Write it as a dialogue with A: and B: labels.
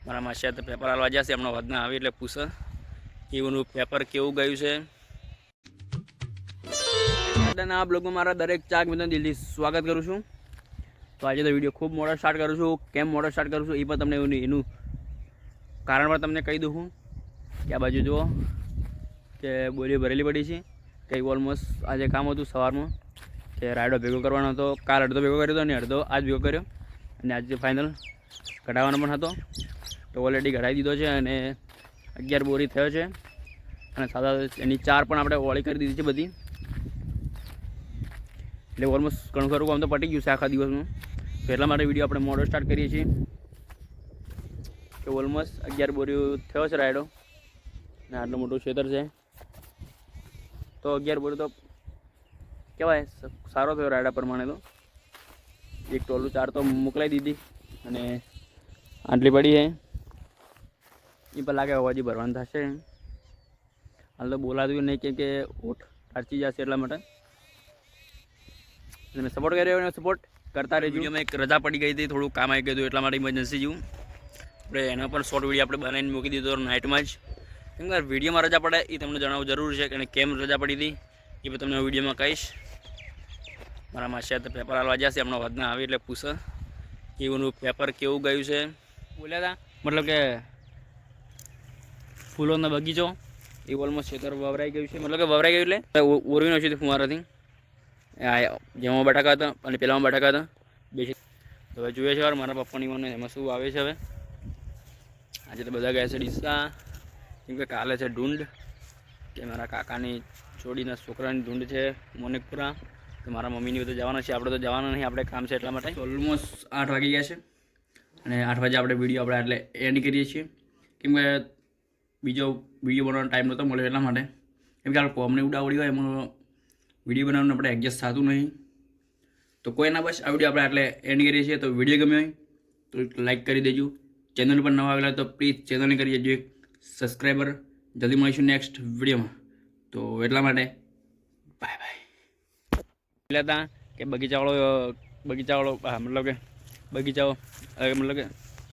A: મારા માસિયા તો પેપર હાલવા જશે, હમણાં વધના આવી એટલે પૂછે એનું પેપર કેવું ગયું છે. આ બ્લોગમાં મારા દરેક ચાક મિત્રોને દિલથી સ્વાગત કરું છું. તો આજે તો વિડીયો ખૂબ મોડો સ્ટાર્ટ કરું છું. કેમ મોડો સ્ટાર્ટ કરું છું એ પણ તમને એનું કારણ પણ તમને કહી દઉં છું કે આ બાજુ જુઓ કે બોરીઓ ભરેલી પડી છે. કંઈ ઓલમોસ્ટ આજે કામ હતું સવારમાં કે રાયડો ભેગો કરવાનો હતો. કાલ અડધો ભેગો કર્યો હતો અને અડધો આજ ભેગો કર્યો અને આજે ફાઇનલ કઢાવવાનો પણ હતો. તો ઓલરેડી કઢાવી દીધો છે અને 11 બોરી થયો છે અને સાદા એની 4 પણ આપણે ઓળી કરી દીધી છે બધી. એટલે ઓલમોસ્ટ ઘણું ખરું કામ તો પટી ગયું છે આખા દિવસનું. તો એટલા માટે વિડીયો આપણે મોડો સ્ટાર્ટ કરીએ છીએ કે ઓલમોસ્ટ 11 બોરીઓ થયો છે રાયડો અને આટલું મોટું ક્ષેત્ર છે. તો 11 બોરી તો કહેવાય સારો થયો રાયડા પ્રમાણે. તો એક ટોલું 4 તો મોકલાવી દીધી અને આટલી પડી છે એ પણ લાગે હજી ભરવાનું થશે. હાલ તો બોલાતું નહીં કેમ કે ઊંટ અડચી જશે એટલા માટે મેં સપોર્ટ કર્યો અને સપોર્ટ કરતા રહેજો. વિડીયોમાં એક રજા પડી ગઈ હતી, થોડું કામ આવી ગયું હતું એટલા માટે ઇમરજન્સી જેવું આપણે એનો પણ શોર્ટ વિડીયો આપણે બનાવીને મૂકી દીધો નાઇટમાં જ. કેમ કે વિડીયોમાં રજા પડે એ તમને જણાવવું જરૂર છે અને કેમ રજા પડી હતી એ પણ તમને વિડીયોમાં કહીશ. મારા માસિયા તો પેપર હાલવા જશે, હમણાં વધના આવી એટલે પૂછે એનું પેપર કેવું ગયું છે. બોલ્યા હતા મતલબ કે ફૂલોનો બગીચો એ ઓલમોસ્ટ ખેતર વવરાઈ ગયું છે. મતલબ કે વવરાઈ ગયું એટલે ઓરવીનો છે ફુવારાથી જેમાં બટાકા હતા અને પેલામાં બટાકા હતા બે છે. તો હવે જોઈએ છે મારા પપ્પાની મને એમાં શું આવે છે. હવે આજે તો બધા ગયા છે ડીસા કેમ કે કાલે છે ઢૂંઢ કે મારા કાકાની છોડીના છોકરાની ઢૂંઢ છે મોનેકપુરા. તો મારા મમ્મીની બધું જવાના છે, આપણે તો જવાના નહીં, આપણે કામ છે એટલા માટે. ઓલમોસ્ટ 8 વાગી ગયા છે અને 8 વાગે આપણે વિડીયો આપણે એટલે એન્ડ કરીએ છીએ કેમ કે બીજો વિડીયો બનાવવાનો ટાઈમ નહોતો મળ્યો એટલા માટે. કેમ કે આપણે કોમને ઉડાવડી હોય એમાં વિડીયો બનાવવાનું આપણે એડજસ્ટ થતું નહીં. તો કોઈ ના બસ આ વિડીયો આપણે એટલે એન્ડ કરીએ છીએ. તો વિડીયો ગમ્યો હોય તો લાઈક કરી દેજો. ચેનલ પર નવા આવેલા તો પ્લીઝ ચેનલને કરી દેજો એક સબસ્ક્રાઈબર. જલ્દી મળીશું નેક્સ્ટ વિડીયોમાં. તો એટલા માટે બાય બાય. એટલે હતા કે બગીચાવાળો હા મતલબ કે બગીચાઓ મતલબ કે